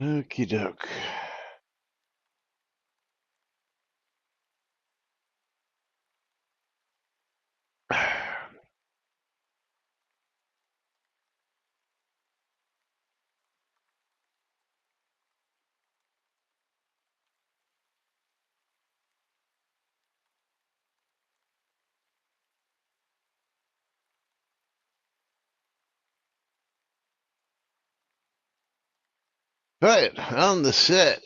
Okie doke. Right, on the set.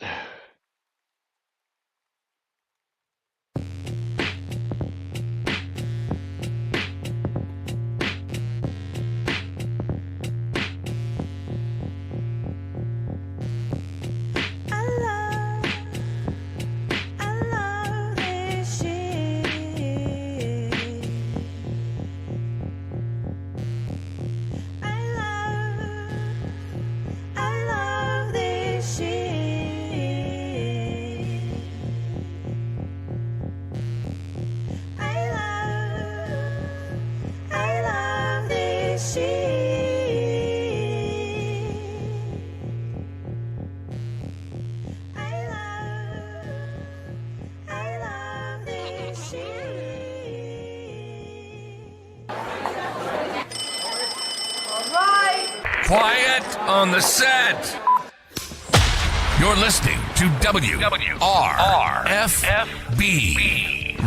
Quiet on the set. You're listening to WRFB,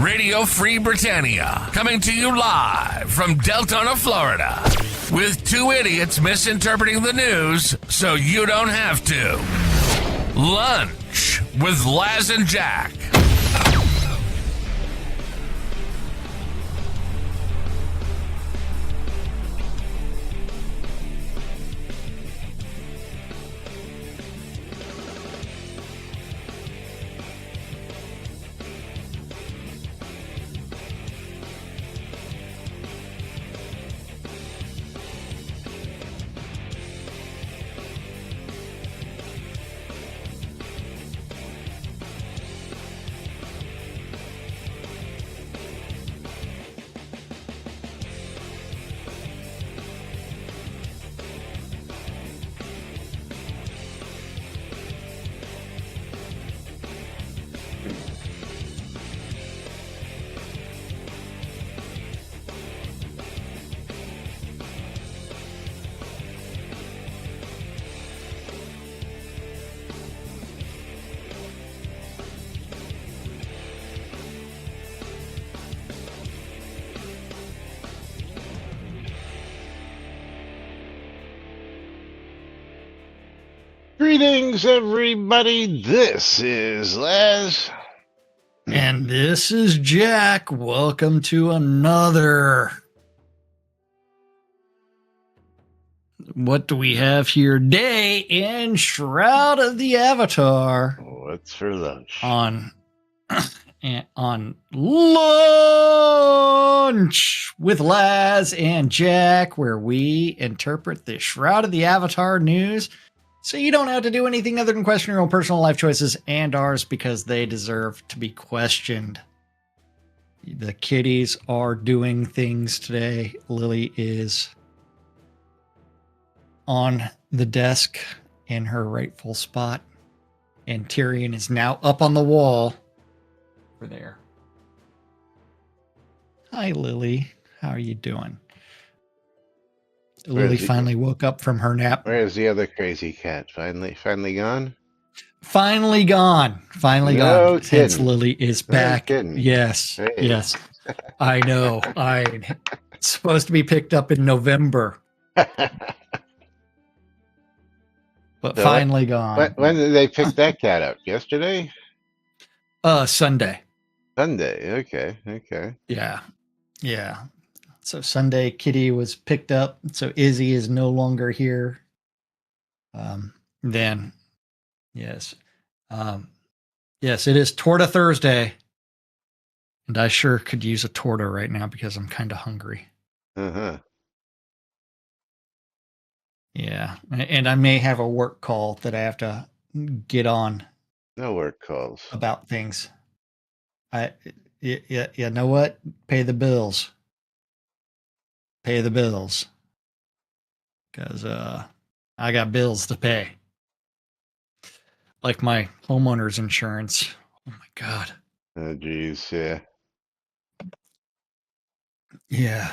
Radio Free Britannia, coming to you live from Deltona, Florida, with two idiots misinterpreting the news so you don't have to. Lunch with Laz and Jack. Greetings, everybody. This is Laz. And this is Jack. Welcome to another. What do we have here? Day in Shroud of the Avatar. What's for lunch? On lunch with Laz and Jack, where we interpret the Shroud of the Avatar news so you don't have to do anything other than question your own personal life choices and ours, because they deserve to be questioned. The kitties are doing things today. Lily is on the desk in her rightful spot, and Tyrion is now up on the wall over there. Hi, Lily. How are you doing? Lily finally woke up from her nap. Where's the other crazy cat? Finally gone? Finally gone. Finally No gone. kidding. Since Lily is back. Kidding. Yes. Hey. Yes. I know. It's supposed to be picked up in November. But So finally gone. When did they pick that cat up? Yesterday? Sunday. Sunday. Okay. Yeah. So Sunday, Kitty was picked up. So Izzy is no longer here. Then, yes. Yes, it is Torta Thursday. And I sure could use a torta right now because I'm kind of hungry. Uh-huh. Yeah. And I may have a work call that I have to get on. No work calls. About things. You know what? Pay the bills. Pay the bills. Because I got bills to pay. like my homeowner's insurance. Oh my god. Oh, geez, yeah. Yeah.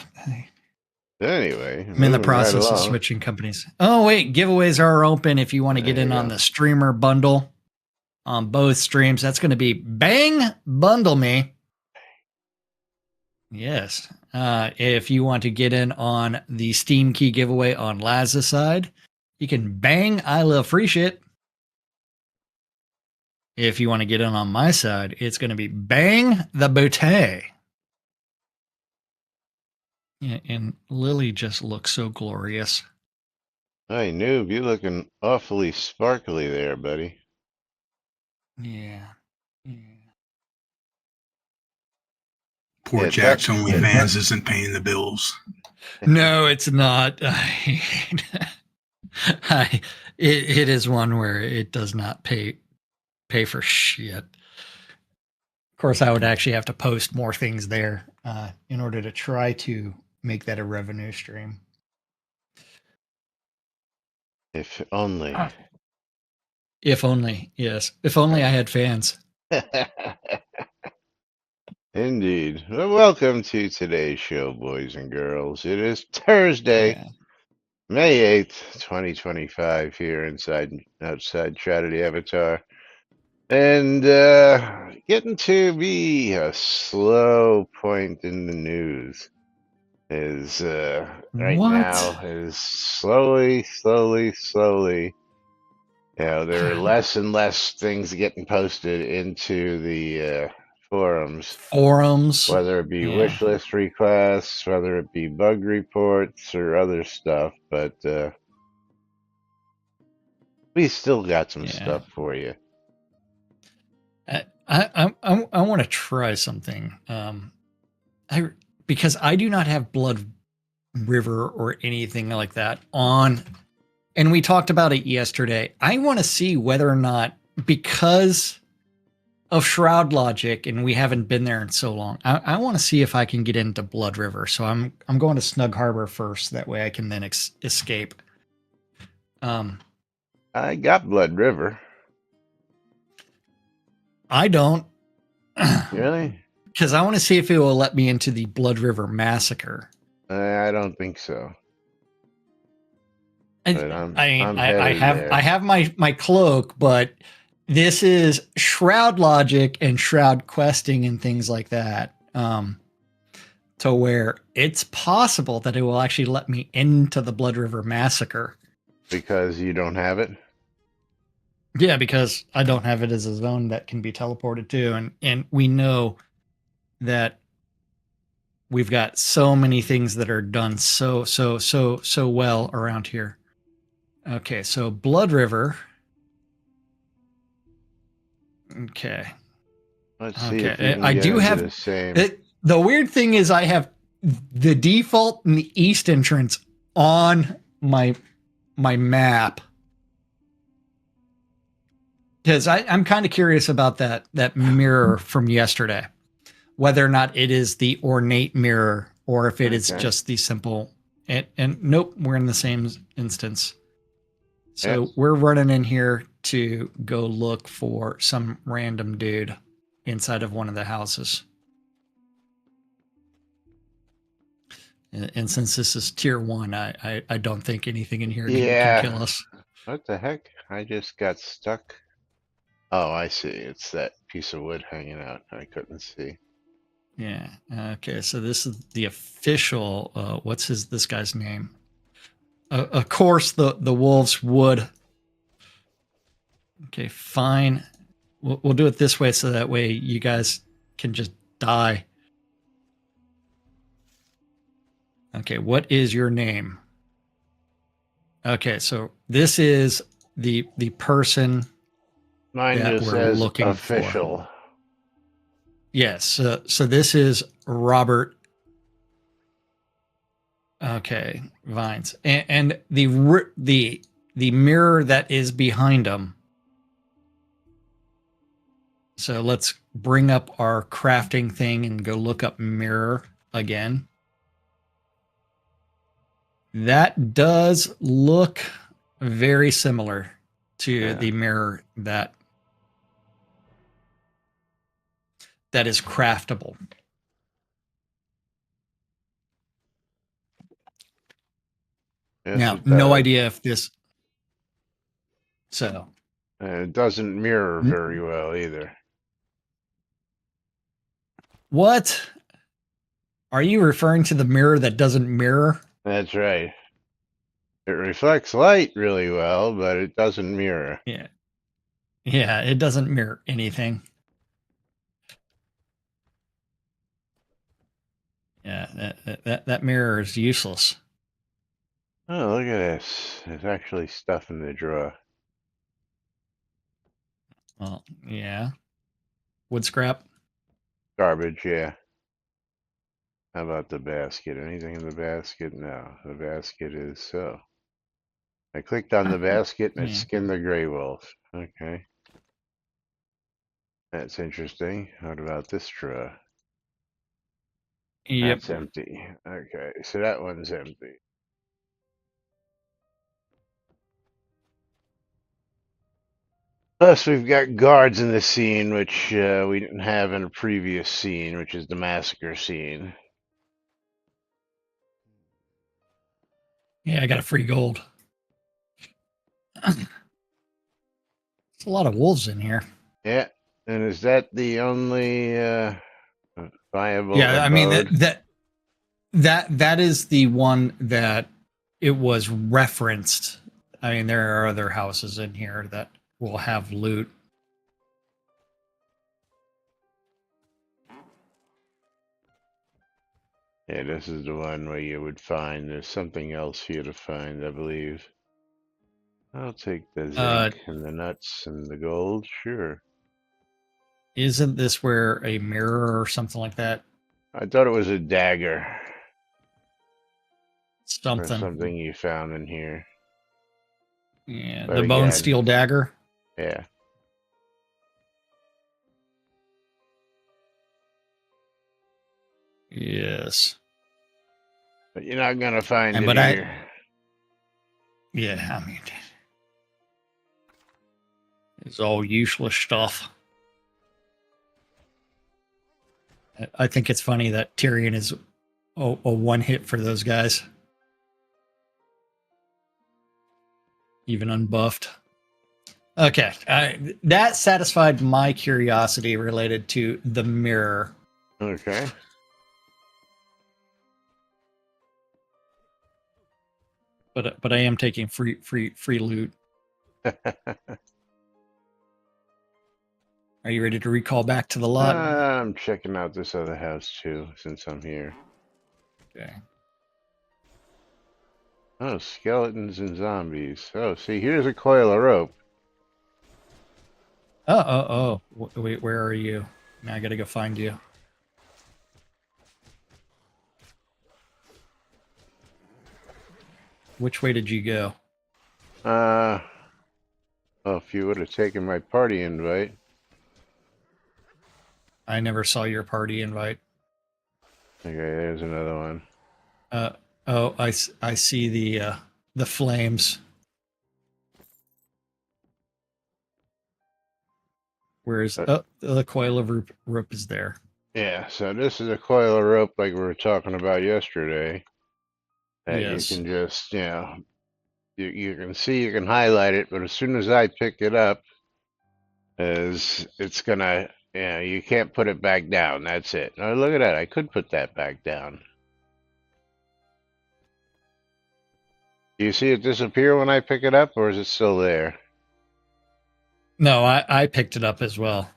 Anyway, I'm in the moving right process of along. switching companies. Oh wait, giveaways are open if you want to get There in you on go. the streamer bundle on both streams. That's going to be Bang Bundle Me. Yes. If you want to get in on the Steam Key giveaway on Laz's side, you can bang I Love Free Shit. If you want to get in on my side, it's going to be Bang the Boutte. Yeah, and Lily just looks so glorious. Hey, Noob, you looking awfully sparkly there, buddy. Yeah. Yeah. Poor Yeah, Jack's OnlyFans isn't paying the bills. No, it's not. It is one where it does not pay for shit. Of course, I would actually have to post more things there in order to try to make that a revenue stream. If only. If only, yes. If only I had fans. Indeed. Well, welcome to today's show, boys and girls. It is Thursday, Yeah. May 8th, 2025, here outside Shroud of the Avatar. And getting to be a slow point in the news is right now What? is slowly. There are less and less things getting posted into the forums, Forums. whether it be Yeah. wish list requests, whether it be bug reports or other stuff. But we still got some Yeah. stuff for you. I want to try something. Because I do not have Blood River or anything like that on, and we talked about it yesterday. I want to see whether or not, because of Shroud logic, and we haven't been there in so long, I want to see if I can get into Blood River. So I'm going to Snug Harbor first. That way I can then escape. I got Blood River. I don't. Really? Because I want to see if it will let me into the Blood River Massacre. I don't think so. But I have my cloak, but this is Shroud logic and Shroud questing and things like that. To where it's possible that it will actually let me into the Blood River Massacre. Because you don't have it? Yeah, because I don't have it as a zone that can be teleported to, and we know that we've got so many things that are done so well around here. Okay, so Blood River. Okay. Let's see if you Okay, can I get do into have the same. the weird thing is I have the default and the east entrance on my map. Because I'm kind of curious about that mirror from yesterday, whether or not it is the ornate mirror or if it is Okay. just the simple. And nope, we're in the same instance. So Yes. we're running in here to go look for some random dude inside of one of the houses. And since this is tier 1, I don't think anything in here can kill us. What the heck? I just got stuck. Oh, I see. It's that piece of wood hanging out. I couldn't see. Yeah. Okay. So this is the official. What's this guy's name? Of course, the wolves would. Okay. Fine. We'll do it this way, so that way you guys can just die. Okay. What is your name? Okay. So this is the person. Mine that just we're says looking official. for. Yes. So this is Robert. Okay, Vines, and the mirror that is behind him. So let's bring up our crafting thing and go look up mirror again. That does look very similar to the mirror that that is craftable. Yes, Now, it no does. idea if this. So, And it doesn't mirror very well either. what are you referring to? The mirror that doesn't mirror? That's right. It reflects light really well, but it doesn't mirror. Yeah, yeah, it doesn't mirror anything. Yeah, that mirror is useless. Oh, look at this. There's actually stuff in the drawer. Well, yeah, wood scrap. Garbage, yeah. How about the basket? Anything in the basket? No. The basket is so. I clicked on the basket and it Yeah. skinned the gray wolf. Okay. That's interesting. What about this drawer? Yep. That's empty. Okay, so that one's empty. Plus, we've got guards in the scene, which we didn't have in a previous scene, which is the massacre scene. Yeah, I got a free gold. There's a lot of wolves in here. Yeah, and is that the only viable Yeah, I mean abode? that is the one that it was referenced. I mean, there are other houses in here that will have loot. Yeah, this is the one where you would find. There's something else here to find, I believe. I'll take the Uh, zinc and the nuts and the gold, sure. isn't this where a mirror or something like that? I thought it was a dagger or Something. something you found in here. Yeah, But the bone again, steel dagger. yeah. Yes. But you're not gonna find And it but here. I mean, it's all useless stuff. I think it's funny that Tyrion is a one hit for those guys, even unbuffed. Okay, that satisfied my curiosity related to the mirror. Okay. But I am taking free loot. Are you ready to recall back to the lot? I'm checking out this other house too, since I'm here. Okay. Oh, skeletons and zombies. Oh, see, here's a coil of rope. Wait, where are you? Now I gotta go find you. Which way did you go? Well, if you would have taken my party invite. I never saw your party invite. Okay, there's another one. I see the flames. Where's the coil of rope is there? Yeah, so this is a coil of rope like we were talking about yesterday. That Yes. you can just, you can see, you can highlight it, but as soon as I pick it up, it's gonna, you can't put it back down. That's it. Oh, look at that. I could put that back down. Do you see it disappear when I pick it up, or is it still there? No, I picked it up as well.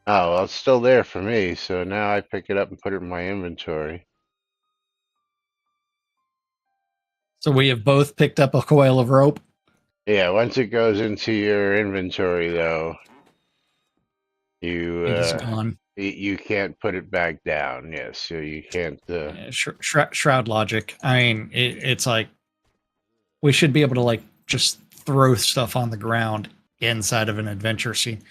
Oh, well, it's still there for me, so now I pick it up and put it in my inventory. So we have both picked up a coil of rope. Yeah, once it goes into your inventory, though, you It is gone. you can't put it back down. Yes, so you can't. Shroud logic. I mean, it's like we should be able to like just throw stuff on the ground inside of an adventure scene.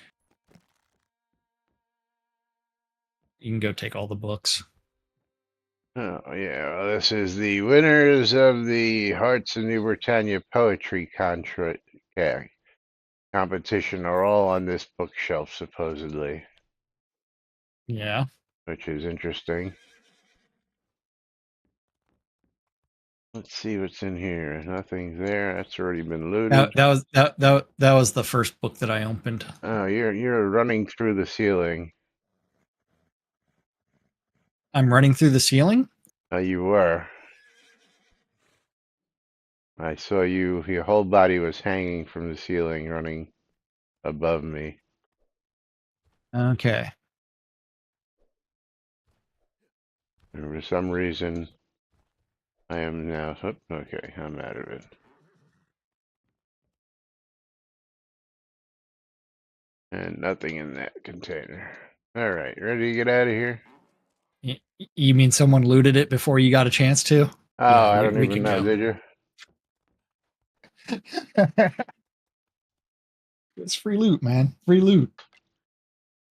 You can go take all the books. Oh yeah, well, this is the winners of the Hearts of New Britannia poetry competition are all on this bookshelf supposedly. Yeah. which is interesting. Let's see what's in here. Nothing's there. That's already been looted. That was the first book that I opened. Oh, you're running through the ceiling. I'm running through the ceiling. Oh, you were. I saw you. Your whole body was hanging from the ceiling, running above me. Okay. And for some reason, I am now. Oh, okay, I'm out of it. And nothing in that container. All right, ready to get out of here? You mean someone looted it before you got a chance to? Oh, Yeah, I don't we even can know. go. Did you? It's free loot, man. Free loot.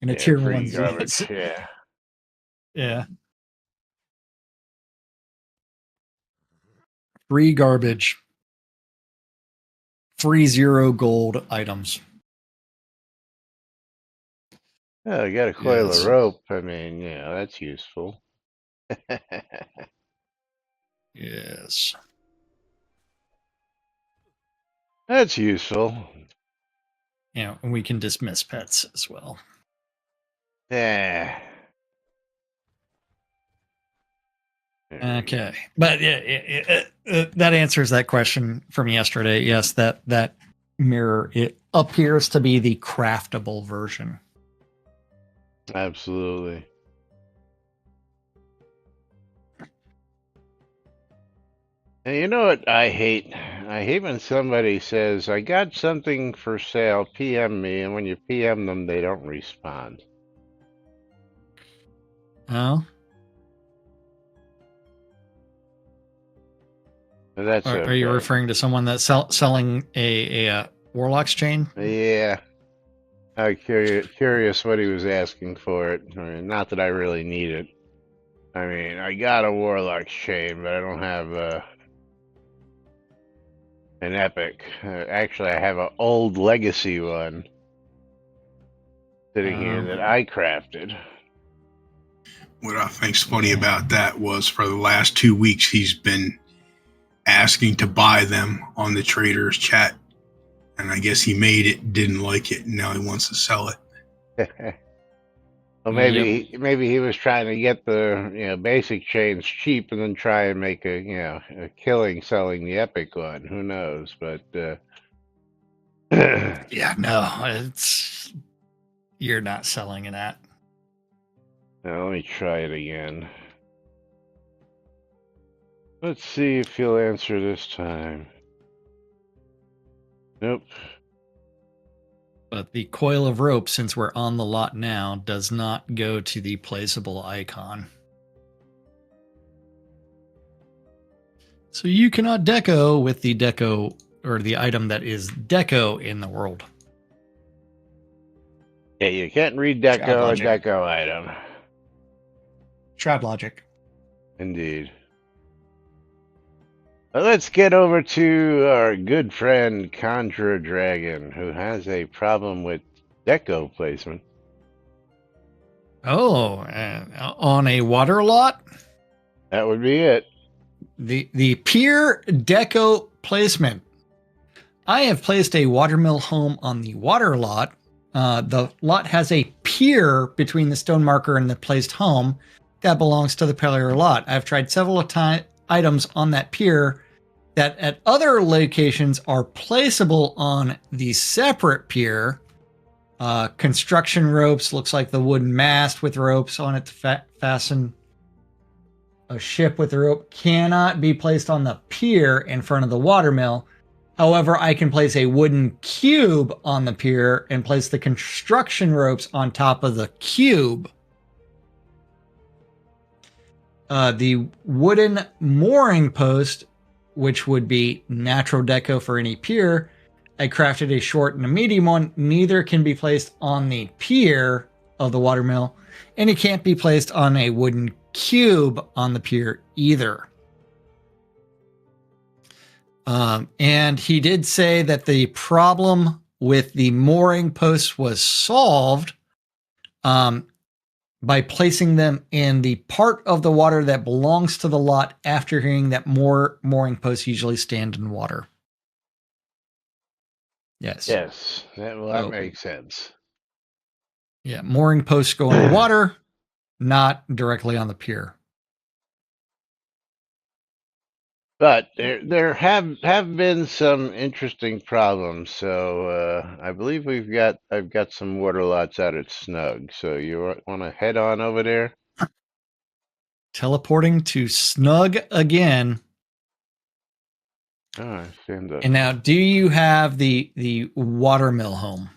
In a Yeah, tier free one. garbage. Yeah. Yeah. Free garbage. Free 0 gold items. Oh, I got a coil of Yes. rope. I mean, yeah, that's useful. Yes. That's useful. And we can dismiss pets as well. Yeah. Okay, but that answers that question from yesterday. Yes, that mirror, it appears to be the craftable version. Absolutely. And you know what I hate? I hate when somebody says, I got something for sale, PM me, and when you PM them, they don't respond. Oh, But that's are you okay. referring to someone that's selling a Warlock's chain? Yeah. I'm curious what he was asking for it. I mean, not that I really need it. I mean, I got a Warlock chain, but I don't have an epic. Actually, I have an old legacy one sitting here that I crafted. What I think's funny about that was for the last 2 weeks he's been asking to buy them on the traders chat, and I guess he made it, didn't like it, and now he wants to sell it. Well, maybe he was trying to get the basic chains cheap and then try and make a killing selling the epic one. Who knows? But Yeah, no, you're not selling it at. now let me try it again. Let's see if he'll answer this time. Nope. But the coil of rope, since we're on the lot now, does not go to the placeable icon. So you cannot deco with the deco or the item that is deco in the world. Yeah, you can't read Shroud deco a logic. deco item. Shroud logic. Indeed. Well, let's get over to our good friend Conjure Dragon, who has a problem with deco placement. Oh, on a water lot? That would be it. The pier deco placement. I have placed a watermill home on the water lot. The lot has a pier between the stone marker and the placed home that belongs to the player lot. I've tried several items on that pier that at other locations are placeable on the separate pier. Construction ropes, looks like the wooden mast with ropes on it to fasten a ship with a rope, cannot be placed on the pier in front of the watermill. However, I can place a wooden cube on the pier and place the construction ropes on top of the cube. The wooden mooring post, which would be natural deco for any pier, I crafted a short and a medium one. Neither can be placed on the pier of the watermill, and it can't be placed on a wooden cube on the pier either. And he did say that the problem with the mooring posts was solved. by placing them in the part of the water that belongs to the lot after hearing that more mooring posts usually stand in water. Yes. Yes, that Oh. makes sense. Yeah, mooring posts go in the water, not directly on the pier. But there have been some interesting problems. So I believe I've got some water lots out at Snug. So you want to head on over there? Teleporting to Snug again. Oh, I stand up. And now, do you have the watermill home?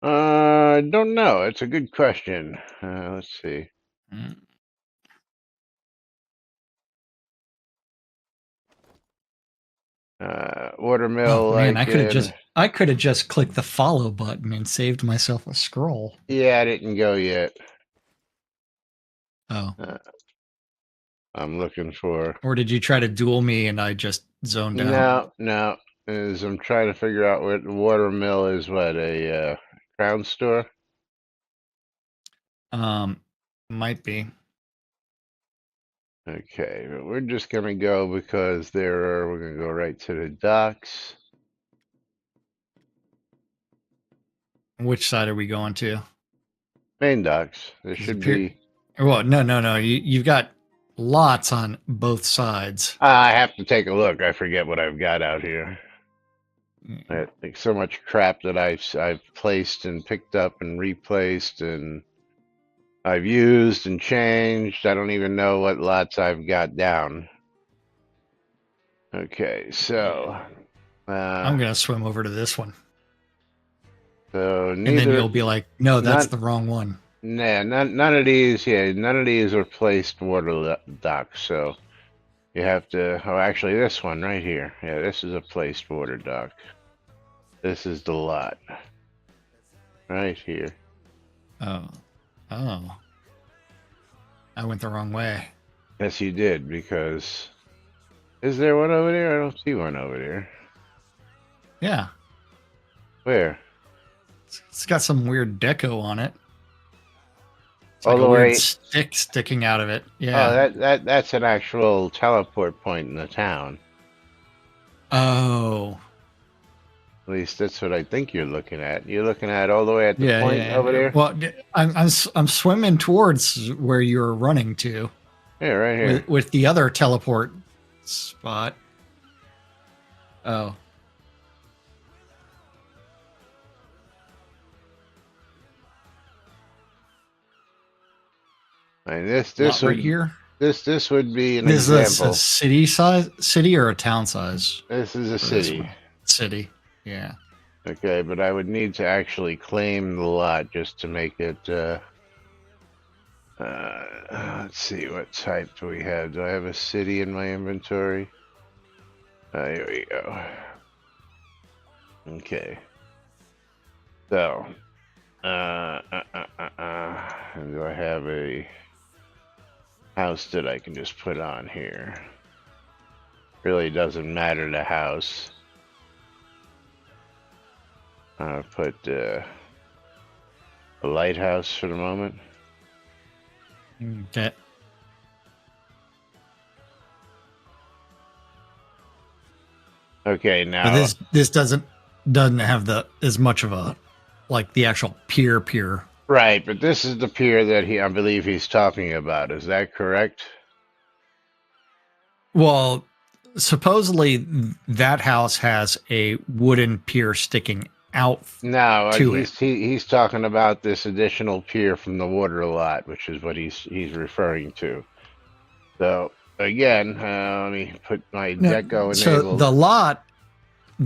I don't know. It's a good question. Let's see. Mm. Watermill, Oh man, like in. I could have just clicked the follow button and saved myself a scroll. Yeah, I didn't go yet. Oh. I'm looking for. Or did you try to duel me and I just zoned out? No. Is I'm trying to figure out what watermill is. What a crown store? Might be. Okay, but we're just gonna go because we're gonna go right to the docks. Which side are we going to? Main docks. There Does it should appear- be. Well, no. You've got lots on both sides. I have to take a look. I forget what I've got out here. I think so much crap that I've placed and picked up and replaced and I've used and changed. I don't even know what lots I've got down. Okay, so I'm gonna swim over to this one, so and then neither you'll be like, "No, that's none, the wrong one." nah, none of these. Yeah, none of these are placed water docks. So you have to. Oh, actually, this one right here. Yeah, this is a placed water dock. This is the lot right here. Oh, I went the wrong way. Yes, you did, because is there one over there? I don't see one over there. Yeah, Where? it's got some weird deco on it. It's All like the a weird way. stick sticking out of it. Oh, Yeah. that's an actual teleport point in the town. Oh. At least that's what I think you're looking at. You're looking at all the way at the Yeah, point over there. Well, I'm swimming towards where you're running to. Yeah, right here. With the other teleport spot. Oh. I mean, this Lot would right here. this would be an Is this example. a city or a town size? This is a for this city. one? City. Yeah. Okay, but I would need to actually claim the lot just to make it. Let's see, what type do we have? Do I have a city in my inventory? Here we go. Okay. So, and do I have a house that I can just put on here? Really doesn't matter the house. I'll put a lighthouse for the moment. Okay. Okay, now But this doesn't have as much of a like the actual pier. right, but this is the pier that I believe he's talking about. Is that correct? Well, supposedly that house has a wooden pier sticking out. No, to he's talking about this additional pier from the water lot, which is what he's referring to. So again, let me put my deco enabled. So the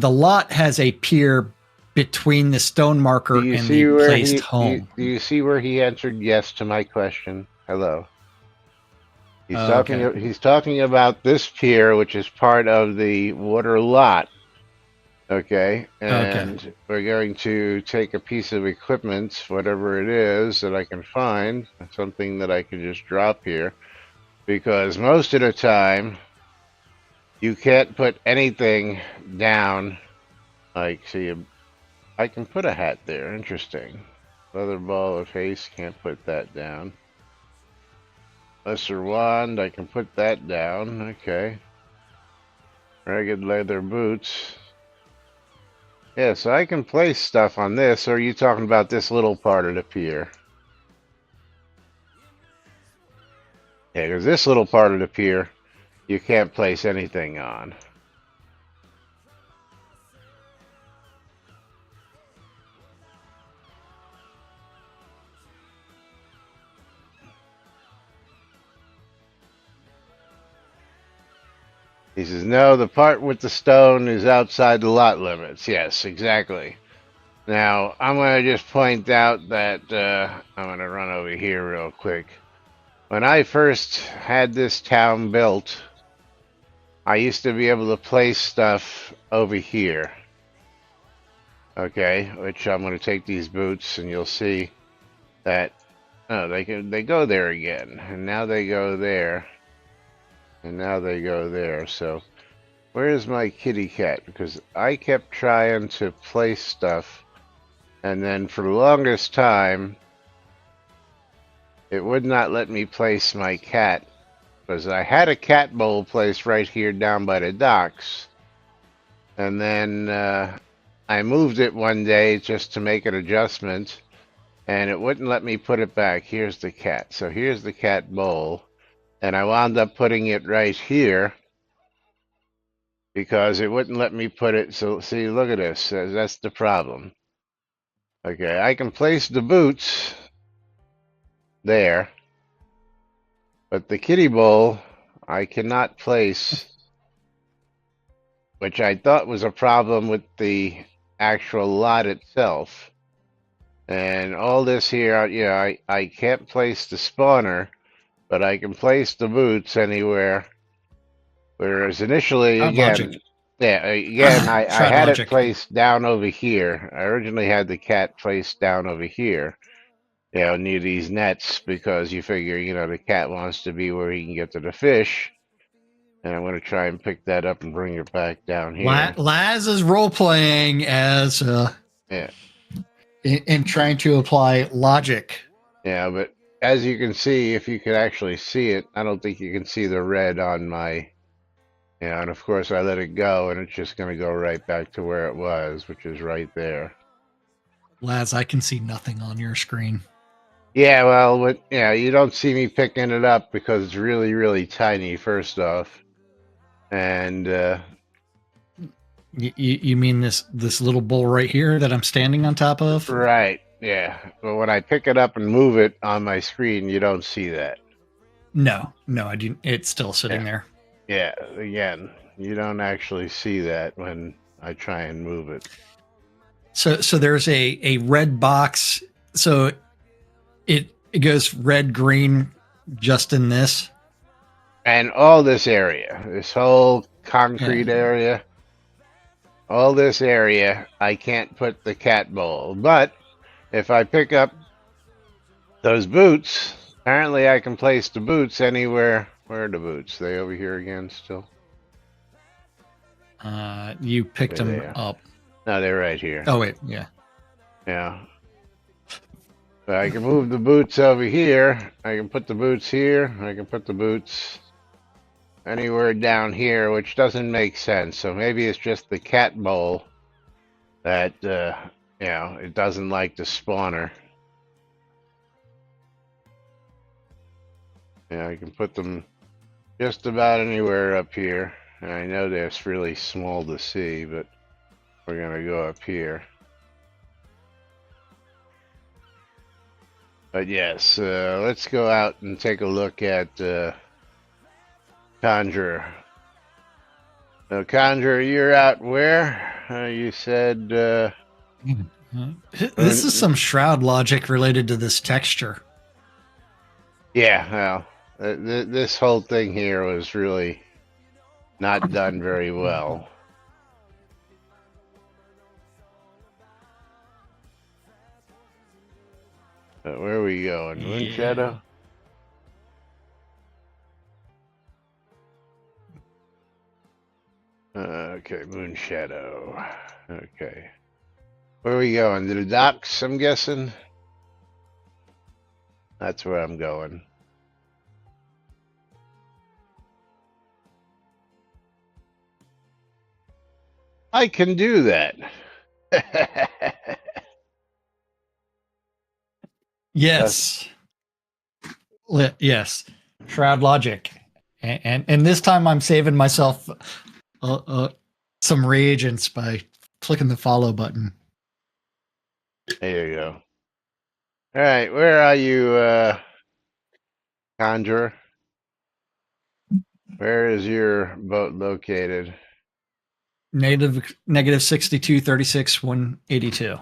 lot has a pier between the stone marker Do you and see the where placed home. Do you see where he answered yes to my question? Hello. He's Okay. He's talking about this pier, which is part of the water lot. Okay, and we're going to take a piece of equipment, whatever it is that I can find, something that I can just drop here, because most of the time you can't put anything down. Like, see, I can put a hat there. Interesting. Leather ball of haste, can't put that down. Lesser wand, I can put that down. Okay. Ragged leather boots. Yeah, so I can place stuff on this, or are you talking about this little part of the pier? Yeah, because this little part of the pier, you can't place anything on. He says, no, the part with the stone is outside the lot limits. Yes, exactly. Now, I'm going to just point out that I'm going to run over here real quick. When I first had this town built, I used to be able to place stuff over here. Okay, which I'm going to take these boots and you'll see that, oh, they go there again. And now they go there. And now they go there. So where's my kitty cat? Because I kept trying to place stuff, and then for the longest time, it would not let me place my cat. Because I had a cat bowl placed right here down by the docks. And then I moved it one day just to make an adjustment, and it wouldn't let me put it back. Here's the cat. So here's the cat bowl. And I wound up putting it right here because it wouldn't let me put it. So see, look at this. That's the problem. Okay, I can place the boots there, but the kitty bowl I cannot place, which I thought was a problem with the actual lot itself. And all this here, I can't place the spawner, but I can place the boots anywhere. Whereas initially, Shroud again, logic. I Shroud had it logic. placed down over here. I originally had the cat placed down over here, near these nets, because you figure, the cat wants to be where he can get to the fish. And I'm going to try and pick that up and bring it back down here. Laz is role playing as Yeah. in trying to apply logic. Yeah, but as you can see, if you can actually see it, I don't think you can see the red on my. Yeah, and of course I let it go, and it's just going to go right back to where it was, which is right there. Laz, I can see nothing on your screen. Yeah, well, you don't see me picking it up because it's really, really tiny, first off. And, You mean this little bowl right here that I'm standing on top of? right, yeah. But when I pick it up and move it on my screen, you don't see that. No, I do. It's still sitting there. Yeah, again, you don't actually see that when I try and move it. So there's a red box. So it goes red, green, just in this. And all this area, this whole concrete area, all this area, I can't put the cat bowl. But if I pick up those boots, apparently I can place the boots anywhere. Where are the boots? They over here again still? You picked them up. No, they're right here. Oh, wait. Yeah. Yeah. So I can move the boots over here. I can put the boots here. I can put the boots anywhere down here, which doesn't make sense. So maybe it's just the cat bowl that, it doesn't like the spawner. Yeah, I can put them just about anywhere up here. And I know that's really small to see, but we're going to go up here. But yes, let's go out and take a look at Conjurer. So Conjurer, you're out where? You said... this is some Shroud logic related to this texture. Yeah, well, this whole thing here was really not done very well. Where are we going? Moon Shadow? Okay, Moon Shadow. Okay. Where are we going? To the docks, I'm guessing? That's where I'm going. I can do that. Yes. Yes. Shroud logic. And this time I'm saving myself some reagents by clicking the follow button. There you go. All right, where are you, Conjurer? Where is your boat located? Negative 62, 36, 182.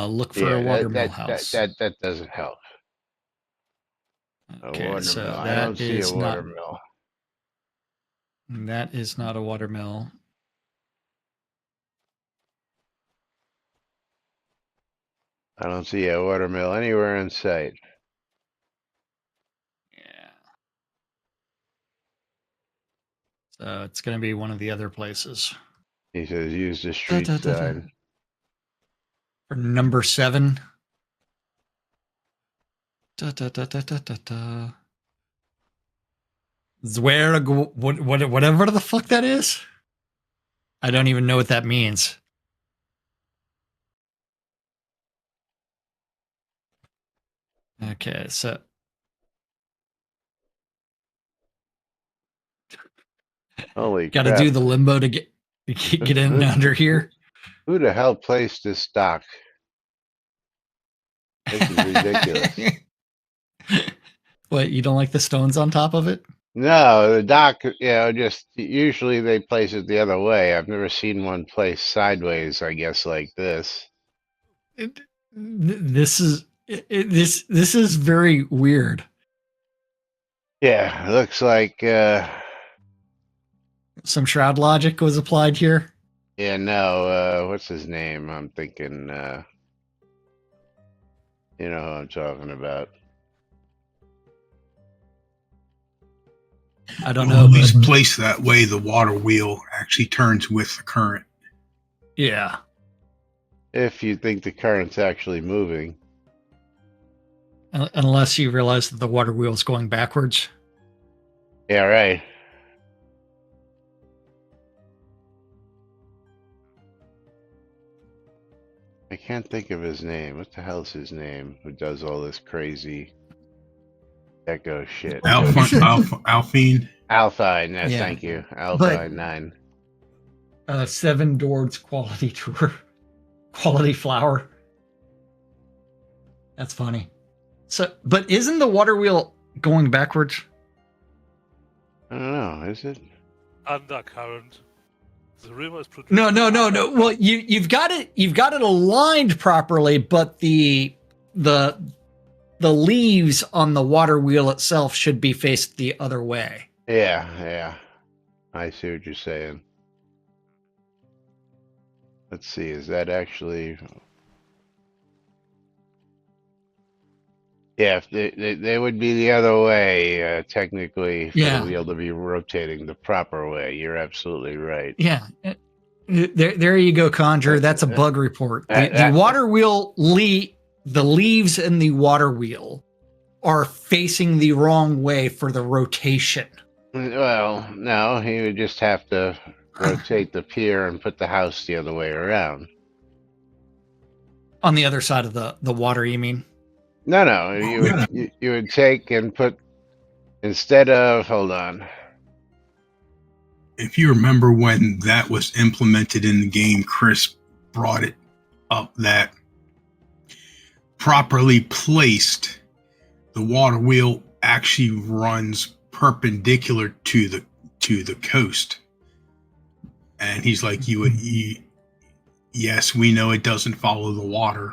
Look for a Yeah, watermill house. that doesn't help. A Okay, so watermill. I don't see a watermill. That is not a watermill. I don't see a watermill anywhere in sight. Yeah. So it's going to be one of the other places. He says use the street sign. For number 7. Whatever the fuck that is. I don't even know what that means. Okay, so Holy got to crap. do the limbo to get in under here. Who the hell placed this dock? This is ridiculous. What, you don't like the stones on top of it? No, the dock, just usually they place it the other way. I've never seen one placed sideways, I guess, like this. This is very weird. Yeah, it looks like some Shroud logic was applied here. Yeah, no, what's his name? I'm thinking you know who I'm talking about. I don't know. At least placed that way, the water wheel actually turns with the current. Yeah. If you think the current's actually moving. Unless you realize that the water wheel is going backwards. Yeah, right. I can't think of his name. What the hell's his name? Who does all this crazy echo shit? Alphine. Alphine, yes, Yeah. thank you. Alphine 9. 7 Dwarves quality tour. Quality flower. That's funny. So, but isn't the water wheel going backwards? I don't know, is it? Undercurrent. The river is producing. No. Well, you've got it aligned properly, but the leaves on the water wheel itself should be faced the other way. Yeah. I see what you're saying. Let's see, is that actually... Yeah, if they would be the other way, technically, for the wheel to be rotating the proper way. You're absolutely right. Yeah. There you go, Conjure. That's a bug report. The water wheel, the leaves in the water wheel are facing the wrong way for the rotation. Well, no, he would just have to rotate the pier and put the house the other way around. On the other side of the water, you mean? No, you would take and put, instead of, hold on. If you remember when that was implemented in the game, Chris brought it up that properly placed, the water wheel actually runs perpendicular to the coast. And he's like, yes, we know it doesn't follow the water.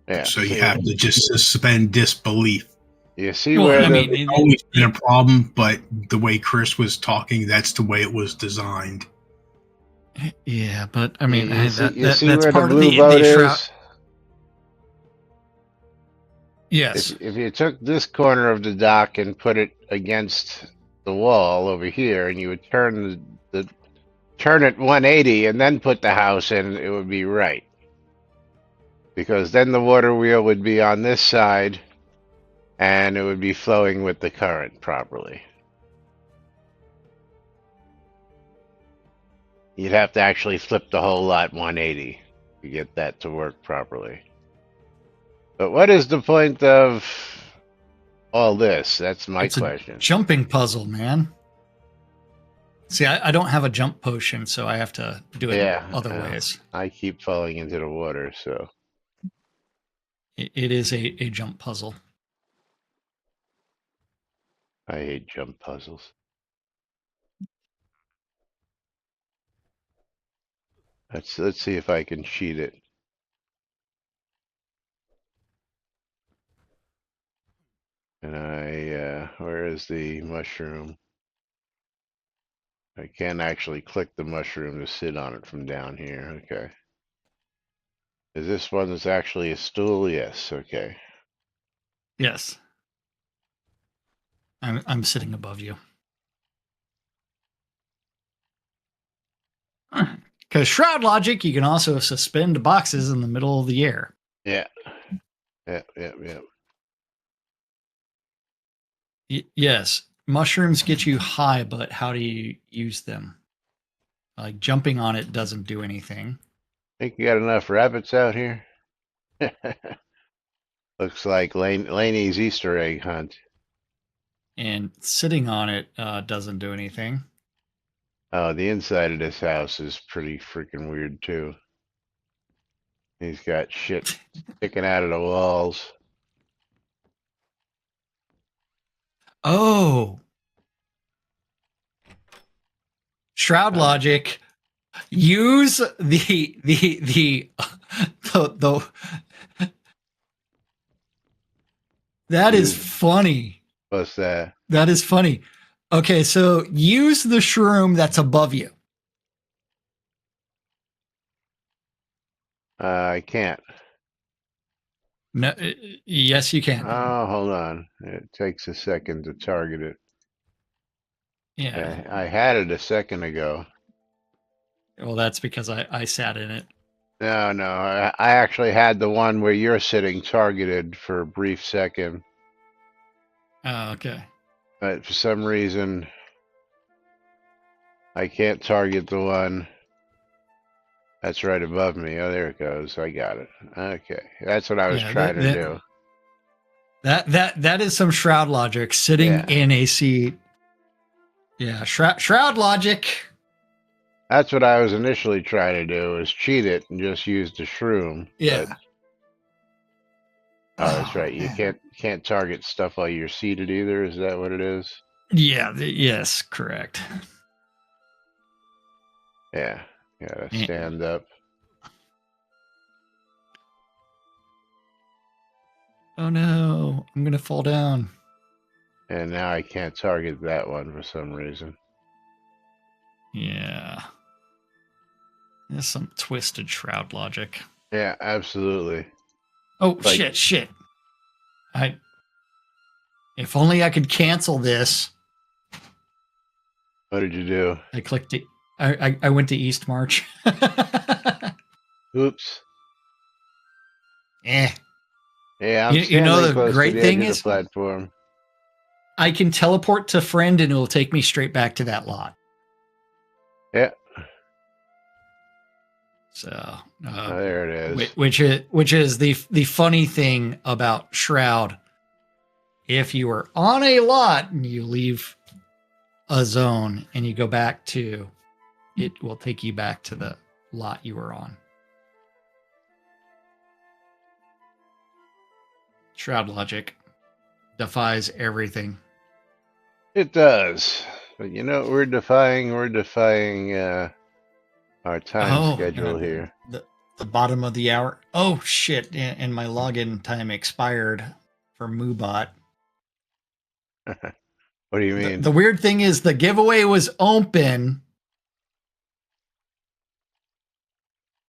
Yeah, so you have to just suspend disbelief. You see where it's always been a problem, but the way Chris was talking, that's the way it was designed. Yeah, but I mean, you that's see where part the of blue the boat Shroud. is? Yes. If you took this corner of the dock and put it against the wall over here, and you would turn turn it 180 and then put the house in, it would be right. because then the water wheel would be on this side and it would be flowing with the current properly. You'd have to actually flip the whole lot 180 to get that to work properly. But what is the point of all this? That's my It's a question. jumping puzzle, man. See, I don't have a jump potion, so I have to do it other ways. I keep falling into the water, so. It is a jump puzzle. I hate jump puzzles. Let's see if I can cheat it. And where is the mushroom? I can't actually click the mushroom to sit on it from down here. Okay. Is this one that's actually a stool? Yes. Okay. Yes. I'm sitting above you. Because Shroud logic, you can also suspend boxes in the middle of the air. Yeah. Yep. Yes. Mushrooms get you high, but how do you use them? Like jumping on it doesn't do anything. Think you got enough rabbits out here? Looks like Laney's Easter egg hunt. And sitting on it doesn't do anything. Oh, the inside of this house is pretty freaking weird too. He's got shit sticking out of the walls. Oh. Shroud logic. Use the that is funny. What's that? That is funny. Okay, so use the shroom that's above you. I can't. No, yes, you can. Oh, hold on. It takes a second to target it. Yeah. I had it a second ago. Well, that's because I sat in it. No, I actually had the one where you're sitting targeted for a brief second. Oh, okay. But for some reason, I can't target the one that's right above me. Oh, there it goes. I got it. Okay. That's what I was trying to do. That is some Shroud logic. Sitting in a seat. Yeah, Shroud logic. That's what I was initially trying to do, was cheat it and just use the shroom. Yeah. But, that's right. You can't target stuff while you're seated either. Is that what it is? Yeah. Yes, correct. Yeah. Gotta stand up. Oh no, I'm gonna fall down. And now I can't target that one for some reason. Yeah. There's some twisted Shroud logic. Yeah, absolutely. Oh, shit. If only I could cancel this. What did you do? I clicked it. I went to East March. Oops. Yeah, I'm you know the close great to the thing edge of is the platform. I can teleport to friend and it will take me straight back to that lot. Yeah. So there it is. Which is the funny thing about Shroud. If you are on a lot and you leave a zone and you go back to, it will take you back to the lot you were on. Shroud logic defies everything. It does. But you know what we're defying? We're defying our time schedule here. The bottom of the hour. Oh, shit. And my login time expired for Moobot. What do you mean? The weird thing is the giveaway was open.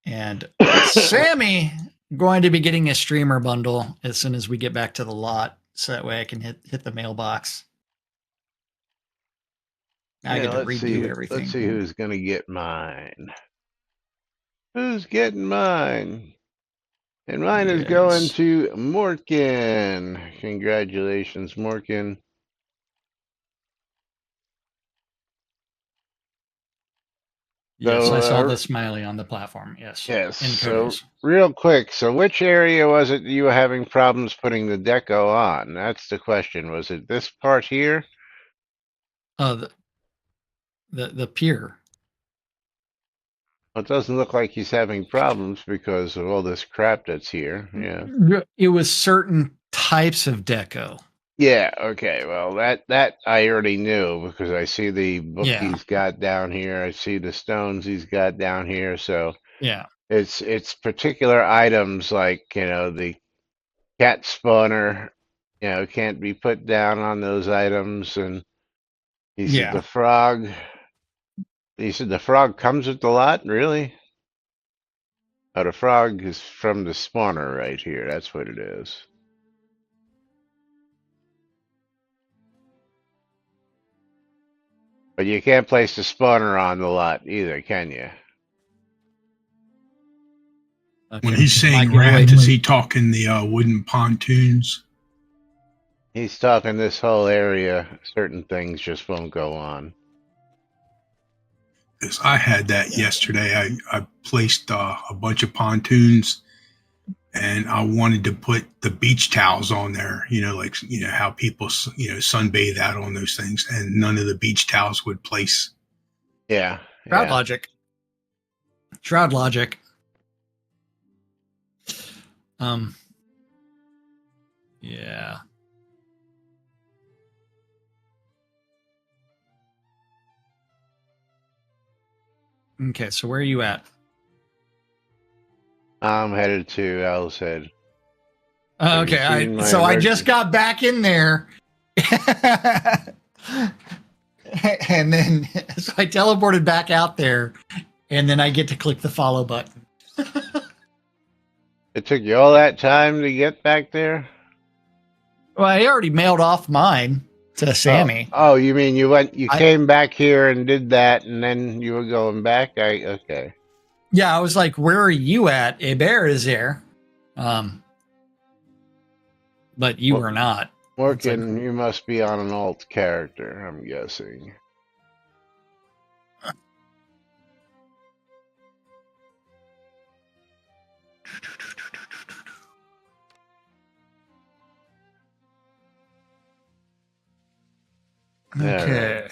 And Sammy going to be getting a streamer bundle as soon as we get back to the lot. So that way I can hit the mailbox. I get to redo everything. Let's see who's going to get mine. Who's getting mine? And mine is going Yes. to Morkin. Congratulations, Morkin. Yes, So, I saw the smiley on the platform. Yes. yes. In So, Kodos. real quick. So, which area was it you were having problems putting the deco on? That's the question. Was it this part here? The pier. Well, it doesn't look like he's having problems because of all this crap that's here. Yeah. It was certain types of deco. Yeah, okay. Well, that I already knew because I see the book Yeah. he's got down here. I see the stones he's got down here. So Yeah. it's particular items like, the cat spawner, can't be put down on those items. And he said Yeah. the frog. He said the frog comes with the lot, really? Oh, the frog is from the spawner right here. That's what it is. But you can't place the spawner on the lot either, can you? When Okay. he's My saying getaway. raft, is he talking the wooden pontoons? He's talking this whole area. Certain things just won't go on. Because I had that yesterday. I placed a bunch of pontoons, and I wanted to put the beach towels on there. Like how people sunbathe out on those things, and none of the beach towels would place. Yeah, Shroud yeah. logic. Shroud logic. Yeah. Okay, so where are you at? I'm headed to Owl's Head. Have you Okay, seen my so I just emergency? got back in there. And then so I teleported back out there, and then I get to click the follow button. It took you all that time to get back there? Well, I already mailed off mine to Oh, Sammy. oh, you mean you I came back here and did that, and then you were going back? Okay. Yeah, I was like, "Where are you at? A bear is there." But you Well, were not. It's like, Morgan, you must be on an alt character, I'm guessing. All right. okay.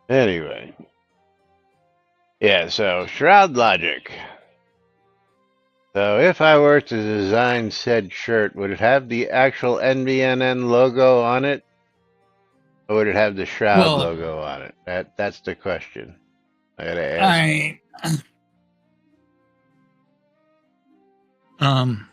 Anyway. Yeah, so Shroud Logic. So if I were to design said shirt, would it have the actual NBNN logo on it? Or would it have the Shroud Well, logo on it? That's the question I gotta ask. I um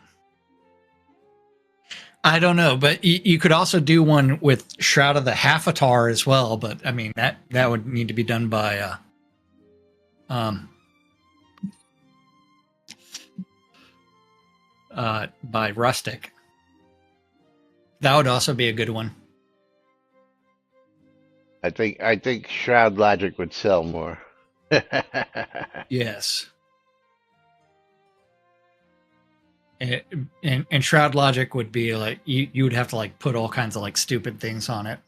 I don't know, but you could also do one with Shroud of the Halfatar as well. But I mean that would need to be done by by Rustic. That would also be a good one. I think Shroud Logic would sell more. Yes. And Shroud Logic would be like you would have to like put all kinds of like stupid things on it.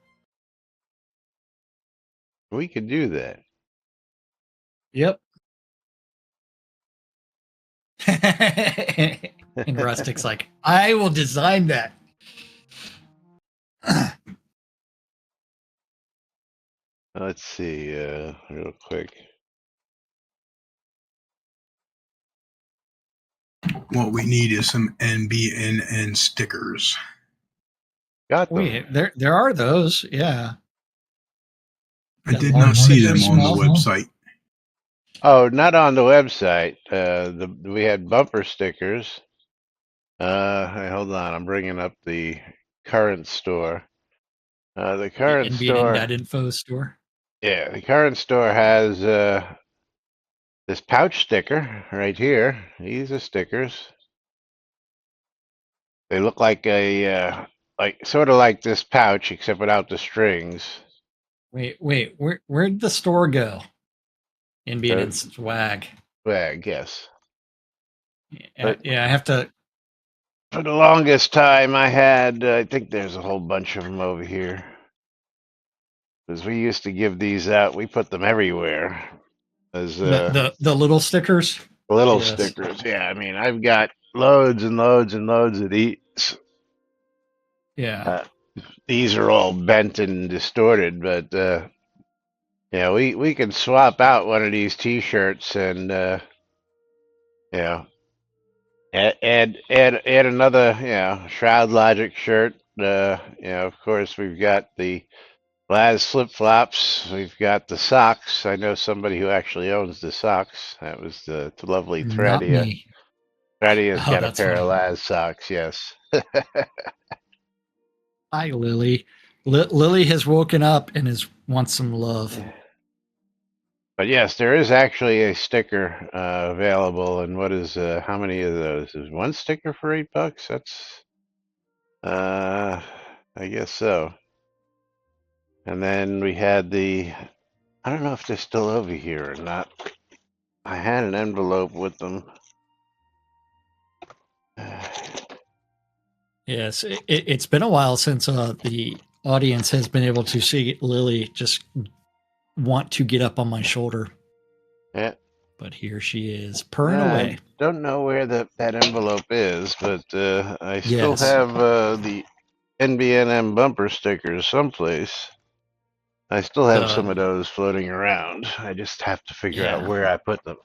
We could do that. Yep. And Rustic's like, I will design that. Let's see, real quick. What we need is some NBNN stickers. Got them. Wait, there are those, yeah. I did not see them on the website. Oh, not on the website. We had bumper stickers. Hey, hold on, I'm bringing up the current store. The The current store, NBNN.info store. yeah, the current store has this pouch sticker right here. These are stickers. They look like like sort of like this pouch, except without the strings. Wait, where'd the store go? NBNN They're swag. swag, yes. Yeah, But yeah, I have to For the longest time, I had, I think there's a whole bunch of them over here. Because we used to give these out, we put them everywhere as The little stickers. little Yes. stickers. Yeah, I mean, I've got loads and loads and loads of these. Yeah. These are all bent and distorted, but yeah, we can swap out one of these T-shirts and yeah, add another Shroud Logic shirt. Of course we've got the Laz flip flops. We've got the socks. I know somebody who actually owns the socks. That was the lovely Not Threadia. me. Threadia's Oh, got a that's pair of funny. Laz socks. Yes. Hi, Lily. Lily has woken up and wants some love. But yes, there is actually a sticker available. And what is how many of those? Is one sticker for $8? That's I guess so. And then we had I don't know if they're still over here or not. I had an envelope with them. Yes, it's been a while since the audience has been able to see Lily just want to get up on my shoulder. Yeah. But here she is, purring away. I don't know where that envelope is, but I still Yes. have the NBNN bumper stickers someplace. I still have some of those floating around. I just have to figure out where I put them.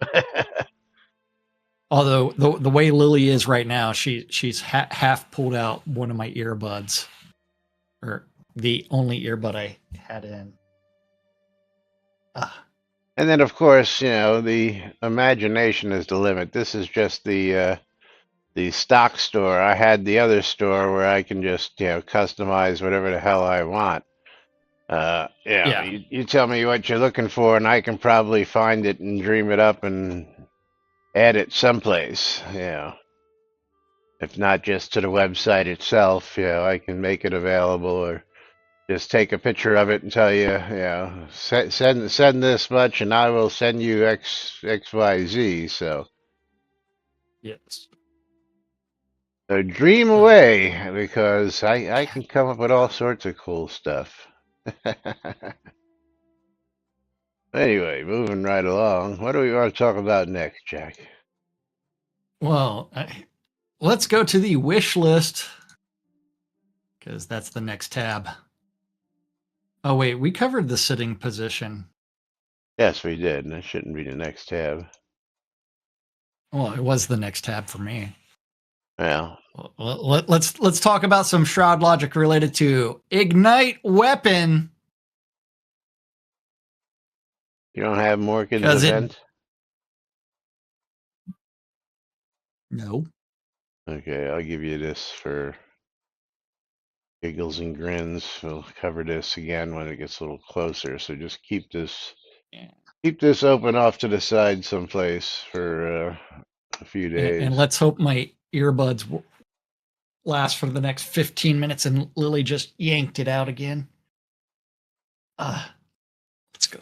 Although the way Lily is right now, she's half pulled out one of my earbuds, or the only earbud I had in. And then, of course, the imagination is the limit. This is just the stock store. I had the other store where I can just customize whatever the hell I want. You tell me what you're looking for, and I can probably find it and dream it up and add it someplace. If not just to the website itself, I can make it available, or just take a picture of it and tell you, send this much, and I will send you XYZ. So Yes. So dream away, because I can come up with all sorts of cool stuff. Anyway, moving right along. What do we want to talk about next, Jack? Well, let's go to the wish list, because that's the next tab. Oh, wait, we covered the sitting position. Yes, we did. That shouldn't be the next tab. Well, it was the next tab for me. Well, let's talk about some Shroud logic related to Ignite Weapon. you don't have Morgan's event? No. Okay, I'll give you this for giggles and grins. We'll cover this again when it gets a little closer. So just keep this open off to the side someplace for a few days. And let's hope my earbuds will last for the next 15 minutes and Lily just yanked it out again. Let's go.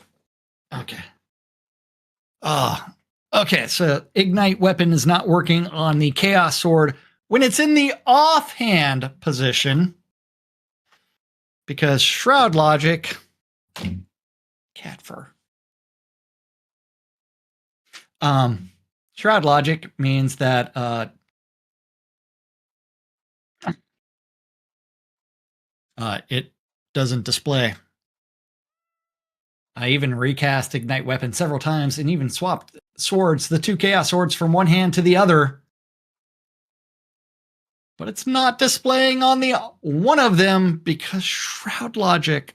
Okay. Okay, so Ignite Weapon is not working on the Chaos Sword when it's in the offhand position, because Shroud logic, cat fur. Shroud logic means that it doesn't display. I even recast Ignite Weapon several times and even swapped swords, the two Chaos Swords, from one hand to the other. But it's not displaying on the one of them because Shroud logic.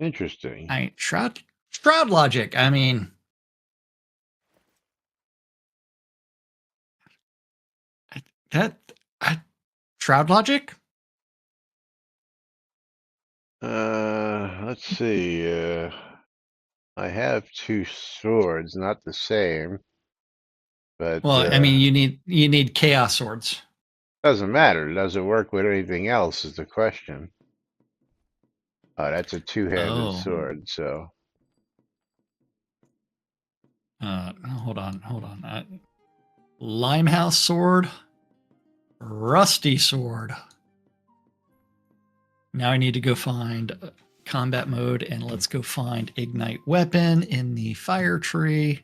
Interesting. Shroud logic. I mean, Shroud logic. Let's see. I have two swords, not the same. But well, I mean, you need Chaos Swords. Doesn't matter. Does it work with anything else? Is the question. Oh, that's a two-handed sword. So. Hold on. Limehouse sword. Rusty sword. Now I need to go find combat mode, and let's go find ignite weapon in the fire tree.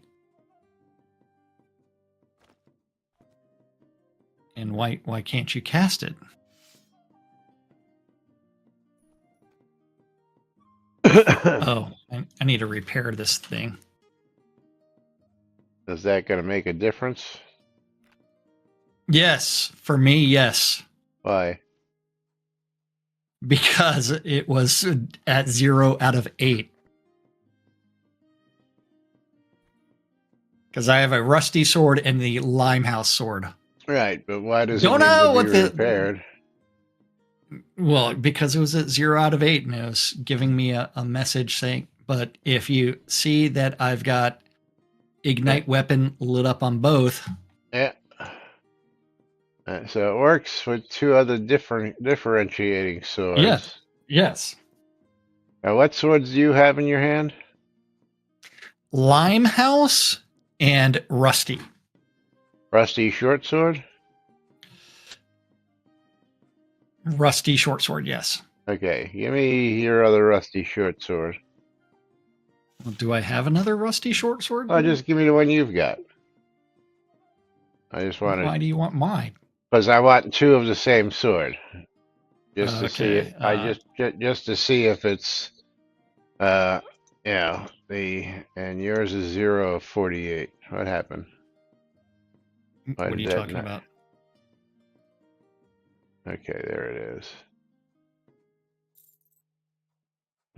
And why can't you cast it? Oh, I need to repair this thing. Is that going to make a difference? Yes, for me, yes. Why? Because it was at 0 out of 8. Because I have a rusty sword and the Limehouse sword. Right, but why does Don't it need know to what be repaired? Well, because it was at 0 out of 8 and it was giving me a message saying, but if you see that I've got ignite weapon lit up on both. Yeah. So it works with two other differentiating swords. Yes. Yes. Now, what swords do you have in your hand? Limehouse and Rusty. Rusty short sword? Rusty short sword, yes. Okay, give me your other rusty short sword. Well, do I have another rusty short sword? Oh, just give me the one you've got. I just want Why to, do you want mine? because I want two of the same sword, just to see Okay, it. Just to see if it's, uh, and yours is 0 of 48. What happened? What are you talking about? Okay, there it is.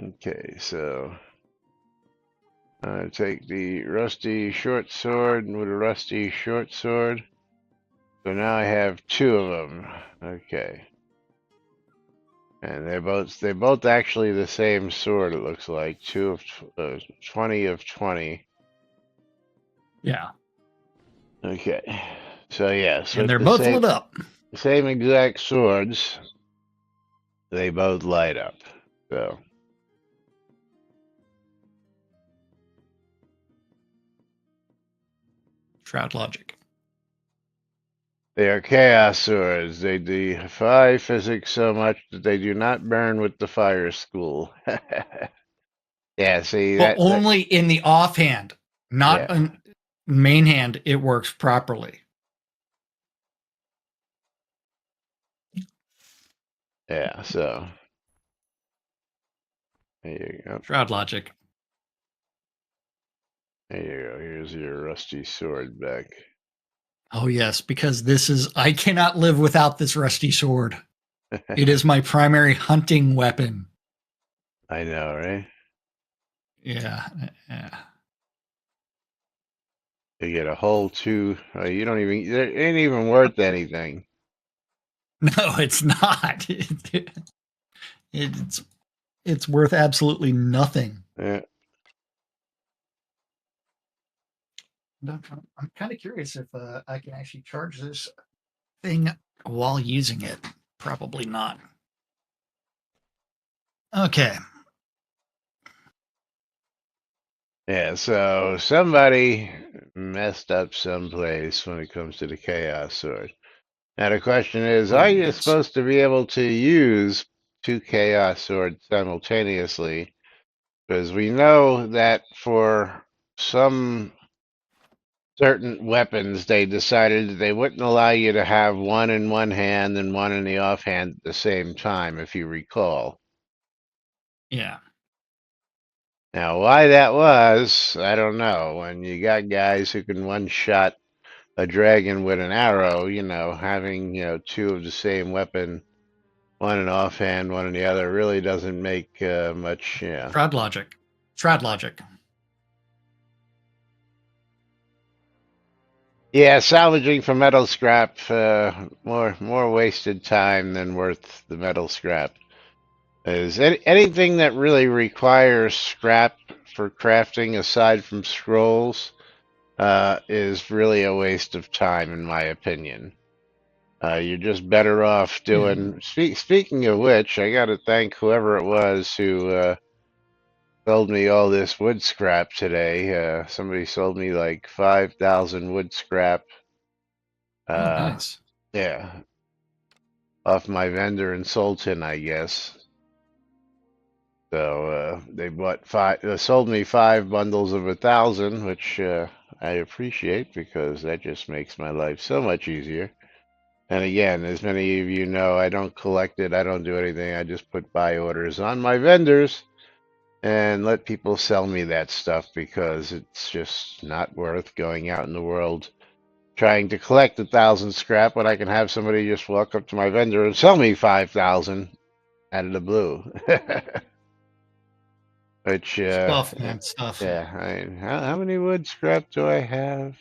Okay, so take the rusty short sword with a rusty short sword. So now I have two of them. Okay. And they're both actually the same sword, it looks like. 20 of 20. Yeah. Okay. So yes, And with they're the both lit up. same exact swords, they both light up. So Shroud logic. they are chaos swords. They defy physics so much that they do not burn with the fire school. Yeah, see But that only in the offhand, not yeah. in main hand, it works properly. Yeah, so there you go. Shroud logic. There you go. Here's your rusty sword back. Oh, yes, because I cannot live without this rusty sword. It is my primary hunting weapon. I know, right? Yeah. You get a whole two. You don't even. It ain't even worth anything. No, it's not. It's worth absolutely nothing. Yeah. I'm kind of curious if I can actually charge this thing while using it. Probably not. Okay. Yeah. So somebody messed up someplace when it comes to the chaos sword. Now the question is, Oh, are you yes. supposed to be able to use two chaos swords simultaneously? Because we know that for some certain weapons, they decided that they wouldn't allow you to have one in one hand and one in the offhand at the same time, if you recall. Yeah. Now, why that was, I don't know. When you got guys who can one shot a dragon with an arrow, having, two of the same weapon, one in offhand, one in the other, really doesn't make much, Shroud logic. Shroud logic. Yeah, salvaging for metal scrap, more wasted time than worth the metal scrap. Is anything that really requires scrap for crafting, aside from scrolls, is really a waste of time, in my opinion. You're just better off doing. Speaking of which, I got to thank whoever it was who sold me all this wood scrap today. Somebody sold me like 5,000 wood scrap. Oh, nice. Yeah. off my vendor in Sultan, I guess. So they sold me 5 bundles of 1,000, which I appreciate because that just makes my life so much easier. And again, as many of you know, I don't collect it. I don't do anything. I just put buy orders on my vendors and let people sell me that stuff because it's just not worth going out in the world trying to collect 1,000 scrap when I can have somebody just walk up to my vendor and sell me 5,000 out of the blue. Which, Stuff, man, stuff. yeah, how many wood scrap do I have?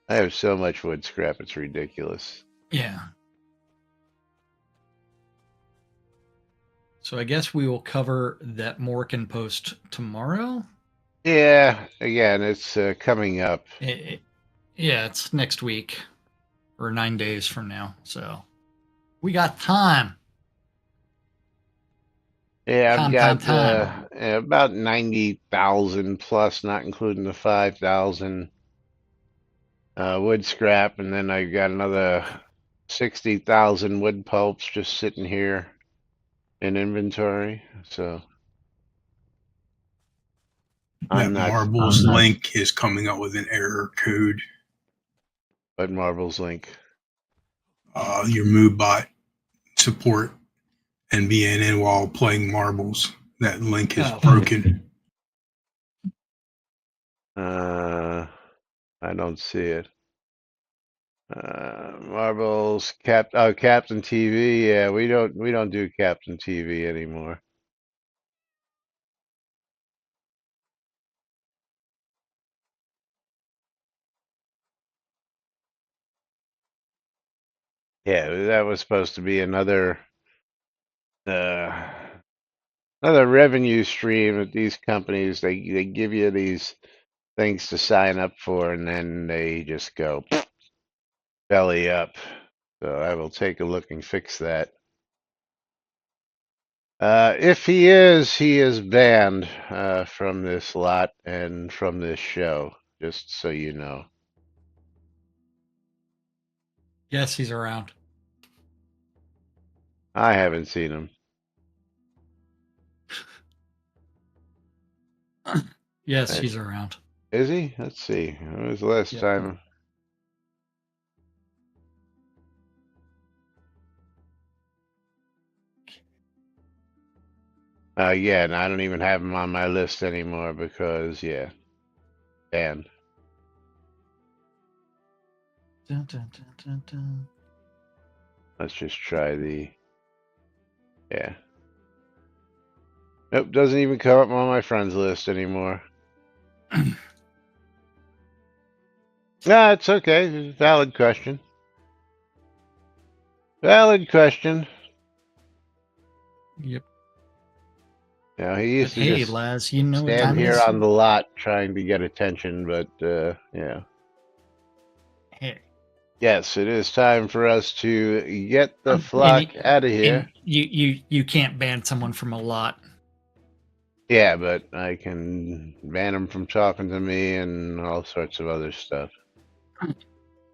I have so much wood scrap, it's ridiculous. Yeah. So I guess we will cover that Morgan post tomorrow. Yeah, again, it's coming up. Yeah, it's next week or 9 days from now. So we got time. Yeah, I've got Time. about 90,000 plus, not including the 5,000 wood scrap, and then I've got another 60,000 wood pulps just sitting here in inventory. So That Marbles link is coming up with an error code. What Marbles link? Your MoveBot support NBNN while playing marbles. That link is broken. I don't see it. Marbles Captain TV. Yeah, we don't do Captain TV anymore. Yeah, that was supposed to be another revenue stream that these companies they give you these things to sign up for, and then they just go belly up. So I will take a look and fix that. If he is banned from this lot and from this show, just so you know. Yes, he's around. I haven't seen him. Yes, he's around. Is he? Let's see. When was the last time? Yeah, and I don't even have him on my list anymore because, yeah, banned. Dun, dun, dun, dun, dun. Let's just try yeah. Nope, doesn't even come up on my friends list anymore. Nah, it's okay. Valid question. Valid question. Yep. Yeah, he used to just Laz, you know what stand time it here is? on the lot trying to get attention, but yeah. Hey. Yes, it is time for us to get the flock out of here. You can't ban someone from a lot. Yeah, but I can ban them from talking to me and all sorts of other stuff.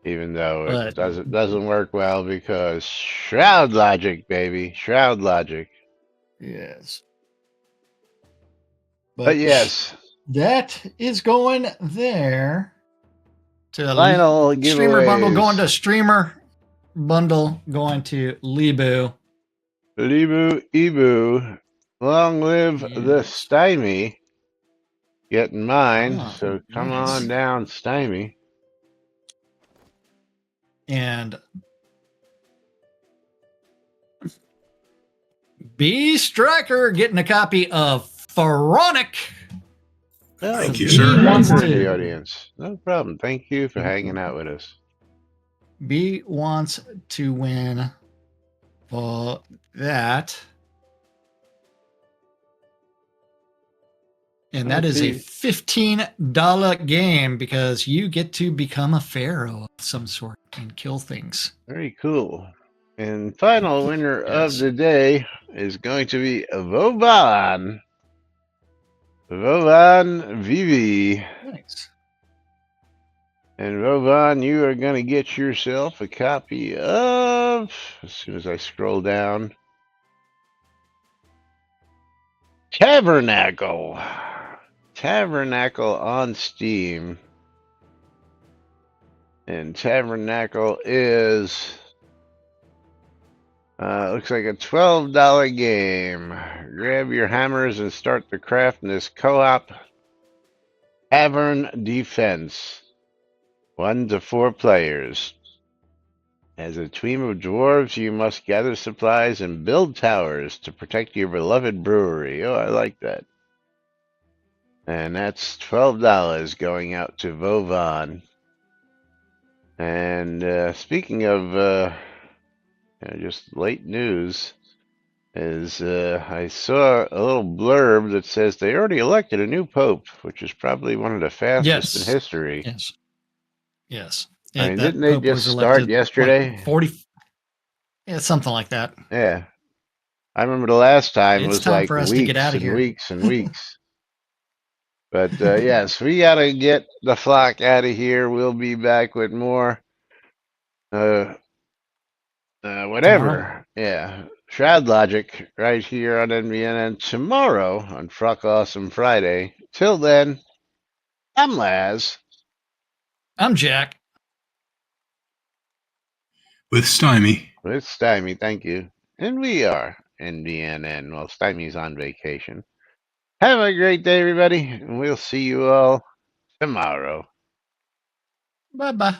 Even though it doesn't work well because Shroud logic, baby. Shroud logic. Yes. But yes. That is going there. To Final giveaways. Streamer bundle going to streamer. Bundle going to Lebu. Lebu Ebu. Long live the Stymie. Getting mine. So come on down, Stymie. And B Striker getting a copy of Pharaonic. Thank you, sir. The audience. No problem. Thank you for hanging out with us. B wants to win that. And that is a $15 game because you get to become a pharaoh of some sort and kill things. Very cool. And final winner of the day is going to be Vovan. Vovan Vivi. Nice. And Vovan, you are going to get yourself a copy of, as soon as I scroll down, Tabernacle. Tabernacle on Steam. And Tabernacle is, looks like a $12 game. Grab your hammers and start the craft in this co-op Tavern Defense. 1 to 4 players. As a team of dwarves, you must gather supplies and build towers to protect your beloved brewery. Oh, I like that. And that's $12 going out to Vovan. And speaking of just late news, is I saw a little blurb that says they already elected a new pope, which is probably one of the fastest in Yes. history. Yes. Yes. I mean, That didn't they Pope just was start elected yesterday? like 40. Yeah, something like that. Yeah. I remember the last time It's was time like for us to get weeks out of and here. weeks and weeks. But yes, we got to get the flock out of here. We'll be back with more whatever. Tomorrow. Yeah. Shroud Logic right here on NBNN tomorrow on Fruck Awesome Friday. Till then, I'm Laz. I'm Jack. With Stymie. With Stymie, thank you. And we are NBNN. Well, Stymie's on vacation. Have a great day, everybody, and we'll see you all tomorrow. Bye bye.